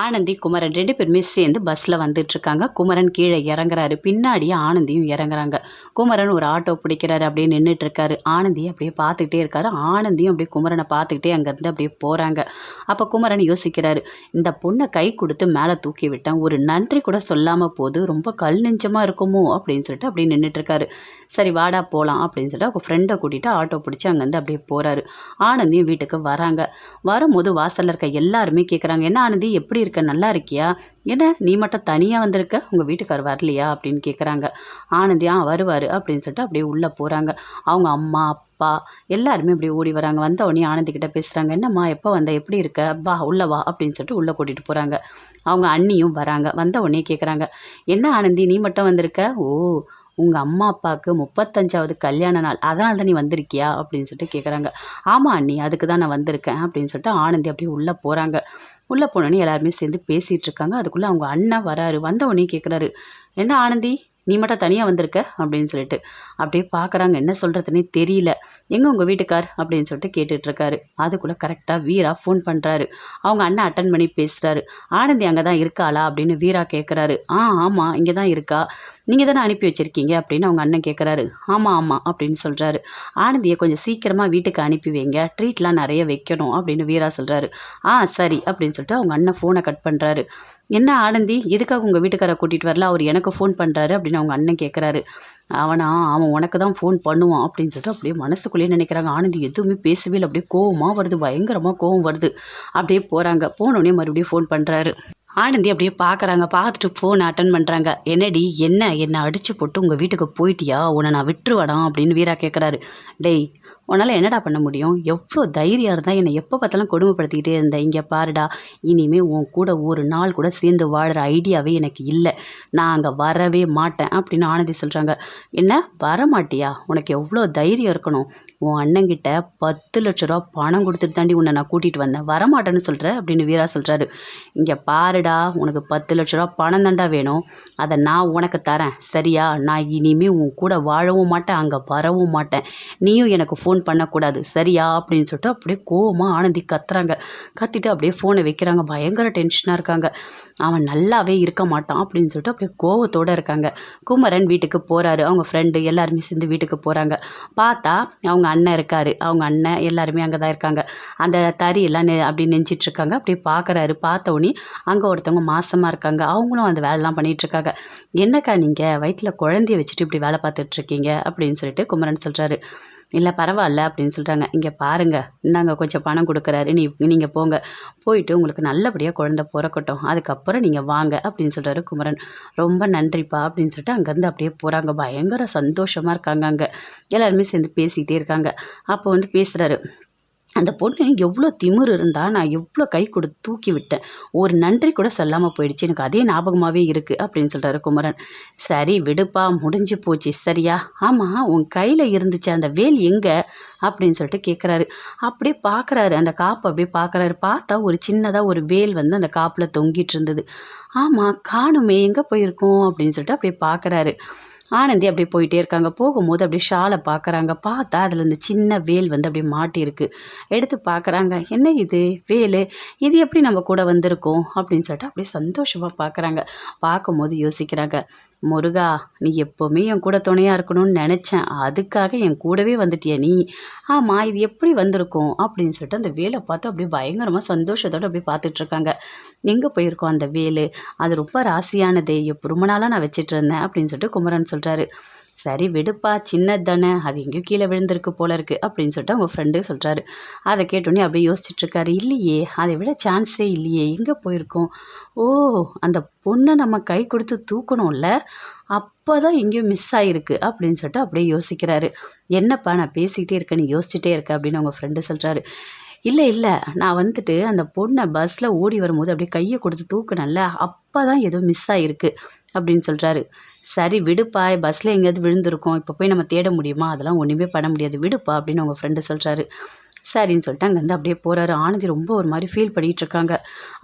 ஆனந்தி, குமரன் 2 பேருமே சேர்ந்து பஸ்ஸில் வந்துட்டுருக்காங்க. குமரன் கீழே இறங்குறாரு. பின்னாடியே ஆனந்தியும் இறங்குறாங்க. குமரன் ஒரு ஆட்டோ பிடிக்கிறாரு. அப்படியே நின்றுட்டுருக்காரு. ஆனந்தியை அப்படியே பார்த்துக்கிட்டே இருக்காரு. ஆனந்தியும் அப்படியே குமரனை பார்த்துக்கிட்டே அங்கேருந்து அப்படியே போகிறாங்க. அப்போ குமரன் யோசிக்கிறாரு, இந்த பொண்ணை கை கொடுத்து மேலே தூக்கி விட்டேன், ஒரு நன்றி கூட சொல்லாமல் போது, ரொம்ப கல் நெஞ்சமாக இருக்குமோ அப்படின்னு சொல்லிட்டு அப்படியே நின்றுட்டுருக்காரு. சரி வாடா போகலாம் அப்படின்னு சொல்லிட்டு அவங்க ஃப்ரெண்டை கூட்டிகிட்டு ஆட்டோ பிடிச்சி அங்கேருந்து அப்படியே போகிறாரு. ஆனந்தியும் வீட்டுக்கு வராங்க. வரும்போது வாசலில் இருக்க எல்லாருமே கேட்குறாங்க, என்ன ஆனந்தி எப்படி இருக்க, நல்லா இருக்கியா, என்ன நீ மட்டும் தனியாக வந்திருக்க, உங்கள் வீட்டுக்கார் வரலையா அப்படின்னு கேட்குறாங்க. ஆனந்தி வருவார் அப்படின்னு சொல்லிட்டு அப்படியே உள்ளே போகிறாங்க. அவங்க அம்மா அப்பா எல்லாருமே அப்படியே ஓடி வராங்க. வந்த உடனே ஆனந்தி கிட்ட பேசுகிறாங்க, என்னம்மா எப்போ வந்த, எப்படி இருக்க, வா உள்ளே வா அப்படின்னு சொல்லிட்டு உள்ளே கூட்டிகிட்டு போகிறாங்க. அவங்க அண்ணியும் வராங்க. வந்த உடனே கேட்குறாங்க, என்ன ஆனந்தி நீ மட்டும் வந்திருக்க, ஓ உங்கள் அம்மா அப்பாவுக்கு 35வது கல்யாண நாள், அதனால தான் நீ வந்திருக்கியா அப்படின்னு சொல்லிட்டு கேட்குறாங்க. ஆமாம் அண்ணி, அதுக்கு தான் நான் வந்திருக்கேன் அப்படின்னு சொல்லிட்டு ஆனந்தி அப்படியே உள்ளே போகிறாங்க. உள்ளே போனோடனே எல்லாருமே சேர்ந்து பேசிகிட்டு இருக்காங்க. அதுக்குள்ளே அவங்க அண்ணன் வராரு. வந்த உடனே கேட்குறாரு, என்ன ஆனந்தி நீ மட்டும் தனியாக வந்திருக்க அப்படின்னு சொல்லிட்டு அப்படியே பார்க்குறாங்க. என்ன சொல்கிறதுனே தெரியல. எங்கே உங்கள் வீட்டுக்கார் அப்படின்னு சொல்லிட்டு கேட்டுட்ருக்காரு. அதுக்குள்ளே கரெக்டாக வீரா ஃபோன் பண்ணுறாரு. அவங்க அண்ணன் அட்டன் பண்ணி பேசுகிறாரு. ஆனந்தி அங்கே தான் இருக்காளா அப்படின்னு வீரா கேட்குறாரு. ஆமாம் இங்கே தான் இருக்கா, நீங்கள் தானே அனுப்பி வச்சுருக்கீங்க அப்படின்னு அவங்க அண்ணன் கேட்குறாரு. ஆமாம் அப்படின்னு சொல்கிறாரு. ஆனந்தியை கொஞ்சம் சீக்கிரமாக வீட்டுக்கு அனுப்பி வைங்க, ட்ரீட்லாம் நிறைய வைக்கணும் அப்படின்னு வீரா சொல்கிறாரு. சரி அப்படின்னு சொல்லிட்டு அவங்க அண்ணன் ஃபோனை கட் பண்ணுறாரு. என்ன ஆனந்தி எதுக்காக உங்கள் வீட்டுக்காரை கூட்டிகிட்டு வரல, அவர் எனக்கு ஃபோன் பண்ணுறாரு அப்படின்னு அவங்க அண்ணன் கேட்குறாரு. அவன் உனக்கு தான் ஃபோன் பண்ணுவான் அப்படின்னு சொல்லிட்டு அப்படியே மனசுக்குள்ளேயே நினைக்கிறாங்க. ஆனந்தி எதுவுமே பேசவே இல்லை. அப்படியே கோவமாக வருது, பயங்கரமாக கோவம் வருது. அப்படியே போகிறாங்க. போனோடனே மறுபடியும் ஃபோன் பண்ணுறாரு. ஆனந்தி அப்படியே பார்க்குறாங்க. பார்த்துட்டு ஃபோன் அட்டன் பண்ணுறாங்க. என்னடி என்னை அடித்து போட்டு உங்கள் வீட்டுக்கு போயிட்டியா, உன்னை நான் விட்டுருவேடா அப்படின்னு வீரா கேட்குறாரு. டேய் உன்னால் என்னடா பண்ண முடியும், எவ்வளோ தைரியம் இருந்தால் என்னை எப்போ பார்த்தாலும் கொடுமைப்படுத்திக்கிட்டே இருந்தேன், இங்கே பாருடா இனிமேல் உன் கூட ஒரு நாள் கூட சேர்ந்து வாழ்கிற ஐடியாவே எனக்கு இல்லை, நான் அங்கே வரவே மாட்டேன் அப்படின்னு ஆனந்தி சொல்கிறாங்க. என்ன வரமாட்டியா, உனக்கு எவ்வளோ தைரியம் இருக்கணும், உன் அண்ணங்கிட்ட 10 லட்ச ரூபா பணம் கொடுத்துட்டு தாண்டி உன்னை நான் கூட்டிகிட்டு வந்தேன், வரமாட்டேன்னு சொல்கிறேன் அப்படின்னு வீரா சொல்கிறாரு. இங்கே பாருடா உனக்கு 10 லட்ச ரூபா பணம் தாண்டா வேணும், அதை நான் உனக்கு தரேன் சரியா, நான் இனிமேல் உன் கூட வாழவும் மாட்டேன், அங்கே வரவும் மாட்டேன், நீயும் எனக்கு ஃபோன் பண்ணக்கூடாது சரியா அப்படின்னு சொல்லிட்டு அப்படியே கோவமாக ஆனந்தி கத்துறாங்க. கத்திட்டு அப்படியே ஃபோனை வைக்கிறாங்க. பயங்கர டென்ஷனாக இருக்காங்க. அவன் நல்லாவே இருக்க மாட்டான் அப்படின்னு சொல்லிட்டு அப்படியே கோவத்தோடு இருக்காங்க. குமரன் வீட்டுக்கு போகிறாரு. அவங்க ஃப்ரெண்டு எல்லாருமே சேர்ந்து வீட்டுக்கு போகிறாங்க. பார்த்தா அவங்க அண்ணன் இருக்கார். அவங்க அண்ணன் எல்லாருமே அங்கே தான் இருக்காங்க. அந்த தறியெல்லாம் அப்படி நெஞ்சிட்ருக்காங்க. அப்படியே பார்க்குறாரு. பார்த்தோன்னே அங்கே ஒருத்தவங்க மாசமாக இருக்காங்க. அவங்களும் அந்த வேலைலாம் பண்ணிகிட்ருக்காங்க. என்னக்கா நீங்கள் வயிற்றில் குழந்தைய வச்சுட்டு இப்படி வேலை பார்த்துட்ருக்கீங்க அப்படின்னு சொல்லிட்டு குமரன் சொல்கிறாரு. இல்லை பரவாயில்ல அப்படின்னு சொல்கிறாங்க. இங்கே பாருங்கள் இந்தாங்க கொஞ்சம் பணம் கொடுக்குறாரு, நீங்கள் போங்க, போயிட்டு உங்களுக்கு நல்லபடியாக குழந்தை பிறக்கட்டும், அதுக்கப்புறம் நீங்கள் வாங்க அப்படின்னு சொல்கிறாரு குமரன். ரொம்ப நன்றிப்பா அப்படின்னு சொல்லிட்டு அங்கேருந்து அப்படியே போகிறாங்க. பயங்கர சந்தோஷமாக இருக்காங்க. அங்கே எல்லாருமே சேர்ந்து பேசிக்கிட்டே இருக்காங்க. அப்போ வந்து பேசுகிறாரு, அந்த பொண்ணு எவ்வளோ திமிரு இருந்தால் நான் எவ்வளோ கை கொடுத்து தூக்கி விட்டேன், ஒரு நன்றி கூட சொல்லாமல் போயிடுச்சு, எனக்கு அதே ஞாபகமாகவே இருக்குது அப்படின்னு சொல்கிறாரு குமரன். சரி விடுப்பா முடிஞ்சு போச்சு சரியா, ஆமாம் உன் கையில் இருந்துச்சு அந்த வேல் எங்கே அப்படின்னு சொல்லிட்டு கேட்குறாரு. அப்படியே பார்க்குறாரு. அந்த காப்பு அப்படியே பார்க்குறாரு. பார்த்தா ஒரு சின்னதாக ஒரு வேல் வந்து அந்த காப்பில் தொங்கிட்டு இருந்தது. ஆமாம் காணுமே, எங்கே போயிருக்கோம் அப்படின்னு சொல்லிட்டு அப்படியே பார்க்குறாரு. ஆனந்தி அப்படியே போயிட்டே இருக்காங்க. போகும்போது அப்படியே ஷாலை பார்க்குறாங்க. பார்த்தா அதில் இந்த சின்ன வேல் வந்து அப்படியே மாட்டியிருக்கு. எடுத்து பார்க்குறாங்க. என்ன இது வேல், இது எப்படி நம்ம கூட வந்திருக்கோம் அப்படின்னு சொல்லிட்டு அப்படியே சந்தோஷமாக பார்க்குறாங்க. பார்க்கும்போது யோசிக்கிறாங்க, முருகா நீ எப்போவுமே என் கூட துணையாக இருக்கணும்னு நினச்சேன், அதுக்காக என் கூடவே வந்துட்டிய நீ, ஆமாம் இது எப்படி வந்திருக்கோம் அப்படின்னு சொல்லிட்டு அந்த வேலை பார்த்து அப்படியே பயங்கரமாக சந்தோஷத்தோடு அப்படியே பார்த்துட்ருக்காங்க. எங்கே போயிருக்கோம் அந்த வேல், அது ரொம்ப ராசியானதே, ரொம்ப நாளாக நான் வச்சிட்டு இருந்தேன் அப்படின்னு சொல்லிட்டு குமரன் சொல்கிறாரு. சரி விடுப்பா சின்னது தானே, அது எங்கேயும் கீழே விழுந்திருக்கு போல இருக்குது அப்படின்னு சொல்லிட்டு அவங்க ஃப்ரெண்டு சொல்கிறாரு. அதை கேட்டோன்னே அப்படியே யோசிச்சுட்ருக்காரு. இல்லையே அதை விட சான்ஸே இல்லையே, எங்கே போயிருக்கோம், ஓ அந்த பொண்ணை நம்ம கை கொடுத்து தூக்கணும்ல, அப்போ தான் எங்கேயோ மிஸ் ஆகிருக்கு அப்படின்னு சொல்லிட்டு அப்படியே யோசிக்கிறாரு. என்னப்பா நான் பேசிக்கிட்டே இருக்கேன் நீ யோசிச்சுட்டே இருக்க அப்படின்னு அவங்க ஃப்ரெண்டு சொல்கிறாரு. இல்லை நான் வந்துட்டு அந்த பொண்ணை பஸ்ஸில் ஓடி வரும்போது அப்படியே கையை கொடுத்து தூக்குனேன்ல, அப்போ தான் ஏதோ மிஸ் ஆகிருக்கு அப்படின்னு சொல்கிறாரு. சரி விடுப்பா, பஸ்ஸில் எங்கேயாவது விழுந்திருக்கோம், இப்போ போய் நம்ம தேட முடியுமா, அதெல்லாம் ஒன்றுமே பண்ண முடியாது விடுப்பா அப்படின்னு அவங்க ஃப்ரெண்டு சொல்கிறாரு. சரின்னு சொல்லிட்டு அங்கேருந்து அப்படியே போகிறாரு. ஆனந்தி ரொம்ப ஒரு மாதிரி ஃபீல் பண்ணிகிட்டு இருக்காங்க.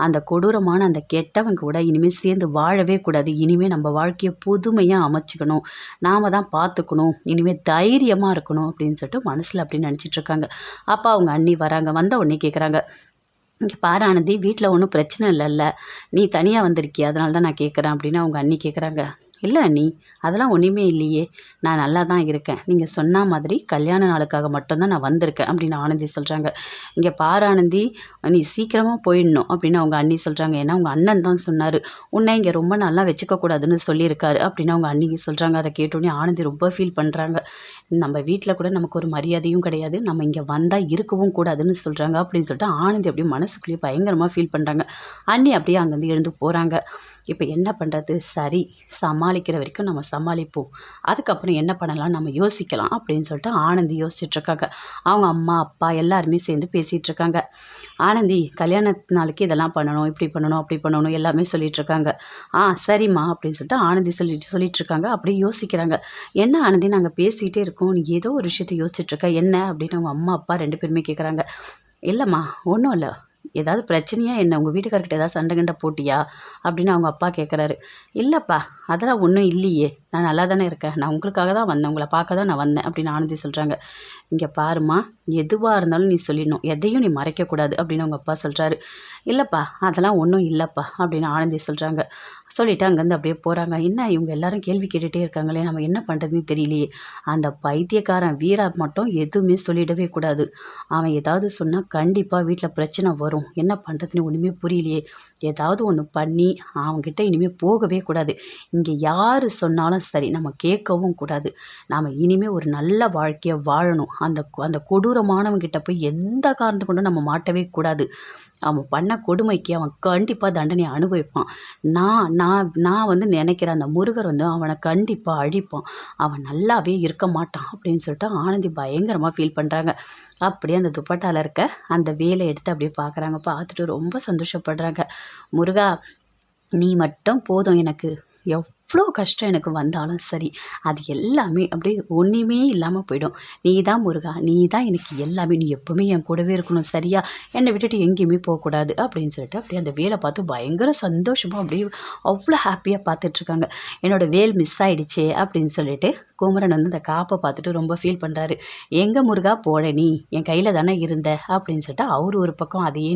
அந்த கொடூரமான அந்த கெட்டவங்க கூட இனிமேல் சேர்ந்து வாழவே கூடாது, இனிமேல் நம்ம வாழ்க்கையை புதுமையாக அமைச்சிக்கணும், நாம் தான் பார்த்துக்கணும், இனிமேல் தைரியமாக இருக்கணும் அப்படின்னு சொல்லிட்டு மனசில் அப்படின்னு நினச்சிட்ருக்காங்க. அப்போ அவங்க அண்ணி வராங்க. வந்த உடனே கேட்குறாங்க, இங்கே பாரு ஆனந்தி, வீட்டில் ஒன்றும் பிரச்சனை இல்லைல்ல, நீ தனியாக வந்திருக்கியா, அதனால தான் நான் கேட்குறேன் அப்படின்னு அவங்க அண்ணி கேட்குறாங்க. இல்லை அண்ணி, அதெல்லாம் ஒன்றுமே இல்லையே, நான் நல்லா தான் இருக்கேன். நீங்கள் சொன்ன மாதிரி கல்யாண நாளுக்காக மட்டும்தான் நான் வந்திருக்கேன் அப்படின்னு ஆனந்தி சொல்கிறாங்க. இங்கே பாரு ஆனந்தி, நீ சீக்கிரமாக போயிடணும் அப்படின்னு அவங்க அண்ணி சொல்கிறாங்க. ஏன்னா உங்கள் அண்ணன் தான் சொன்னார், உன்னை இங்கே ரொம்ப நல்லா வச்சுக்கக்கூடாதுன்னு சொல்லியிருக்காரு அப்படின்னு அவங்க அன்னிக்கு சொல்கிறாங்க. அதை கேட்டோன்னே ஆனந்தி ரொம்ப ஃபீல் பண்ணுறாங்க. நம்ம வீட்டில் கூட நமக்கு ஒரு மரியாதையும் கிடையாது, நம்ம இங்கே வந்தால் இருக்கவும் கூடாதுன்னு சொல்கிறாங்க அப்படின்னு சொல்லிட்டு ஆனந்தி அப்படியே மனசுக்குள்ளேயே பயங்கரமாக ஃபீல் பண்ணுறாங்க. அண்ணி அப்படியே அங்கேருந்து எழுந்து போகிறாங்க. இப்போ என்ன பண்ணுறது, சரி சமாளிக்கிற வரைக்கும் நம்ம சமாளிப்போம், அதுக்கப்புறம் என்ன பண்ணலாம் நம்ம யோசிக்கலாம் அப்படின்னு சொல்லிட்டு ஆனந்தி யோசிச்சுட்ருக்காங்க. அவங்க அம்மா அப்பா எல்லாருமே சேர்ந்து பேசிகிட்டு இருக்காங்க. ஆனந்தி கல்யாண நாளைக்கு இதெல்லாம் பண்ணணும், இப்படி பண்ணணும், அப்படி பண்ணணும் எல்லாமே சொல்லிகிட்ருக்காங்க. சரிம்மா அப்படின்னு சொல்லிட்டு ஆனந்தி சொல்லிகிட்ருக்காங்க. அப்படியே யோசிக்கிறாங்க. என்ன ஆனந்தி, நாங்கள் பேசிகிட்டே இருக்கோம், நீ ஏதோ ஒரு விஷயத்தை யோசிச்சுட்ருக்க, என்ன அப்படின்னு அவங்க அம்மா அப்பா 2 பேருமே கேட்குறாங்க. இல்லைம்மா, ஒன்றும் இல்லை, ஏதாவது பிரச்சனையா என்ன, உங்கள் வீட்டுக்காரர்கிட்ட ஏதாவது சண்டை கண்டை போட்டியா அப்படின்னு அவங்க அப்பா கேட்குறாரு. இல்லைப்பா, அதெல்லாம் ஒன்றும் இல்லையே, நான் நல்லா தானே இருக்கேன், நான் உங்களுக்காக தான் வந்தேன், உங்களை பார்க்க தான் நான் வந்தேன் அப்படின்னு ஆனந்தி சொல்கிறாங்க. இங்கே பாருமா, எதுவாக இருந்தாலும் நீ சொல்லிடணும், எதையும் நீ மறைக்கக்கூடாது அப்படின்னு அவங்க அப்பா சொல்கிறாரு. இல்லைப்பா, அதெல்லாம் ஒன்றும் இல்லைப்பா அப்படின்னு ஆனந்தி சொல்கிறாங்க. சொல்லிவிட்டு அங்கேருந்து அப்படியே போகிறாங்க. என்ன இவங்க எல்லாரும் கேள்வி கேட்டுகிட்டே இருக்காங்களே, நம்ம என்ன பண்ணுறதுன்னு தெரியலையே. அந்த பைத்தியக்காரன் வீரா மட்டும் எதுவுமே சொல்லிடவே கூடாது, அவன் ஏதாவது சொன்னால் கண்டிப்பாக வீட்டில் பிரச்சனை வரும், என்ன பண்ணுறதுன்னு ஒன்றுமே புரியலையே. ஏதாவது ஒன்று பண்ணி அவங்ககிட்ட இனிமேல் போகவே கூடாது. இங்கே யார் சொன்னாலும் சரி நம்ம கேட்கவும் கூடாது. நாம் இனிமேல் ஒரு நல்ல வாழ்க்கையை வாழணும். அந்த கொடூரமானவங்கிட்ட போய் எந்த காரணத்தை கொண்டும் நம்ம மாட்டவே கூடாது. அவன் பண்ண கொடுமைக்கு அவன் கண்டிப்பாக தண்டனை அனுபவிப்பான். நான் வந்து நினைக்கிறேன், அந்த முருகர் வந்து அவனை கண்டிப்பாக அழிப்பான், அவன் நல்லாவே இருக்க மாட்டான் அப்படின்னு சொல்லிட்டு ஆனந்தி பயங்கரமாக ஃபீல் பண்ணுறாங்க. அப்படியே அந்த துப்பட்டாவில் இருக்க அந்த வேலை எடுத்து அப்படியே பார்க்குறாங்க. பார்த்துட்டு ரொம்ப சந்தோஷப்படுறாங்க. முருகா, நீ மட்டும் போதும் எனக்கு, எவ்வளோ கஷ்டம் எனக்கு வந்தாலும் சரி, அது எல்லாமே அப்படியே ஒன்றுமே இல்லாமல் போயிடும். நீ தான் முருகா, நீ தான் எனக்கு எல்லாமே, நீ எப்போவுமே என் கூடவே இருக்கணும், சரியா, என்னை விட்டுட்டு எங்கேயுமே போகக்கூடாது அப்படின்னு சொல்லிட்டு அப்படியே அந்த வேலை பார்த்து பயங்கர சந்தோஷமாக அப்படியே அவ்வளோ ஹாப்பியாக பார்த்துட்ருக்காங்க. என்னோடய வேல் மிஸ் ஆகிடுச்சே அப்படின்னு சொல்லிட்டு குமரன் வந்து அந்த காப்பை பார்த்துட்டு ரொம்ப ஃபீல் பண்ணுறாரு. எங்கே முருகா போட, நீ என் கையில் தானே இருந்த அப்படின்னு சொல்லிட்டு அவர் ஒரு பக்கம் அதையே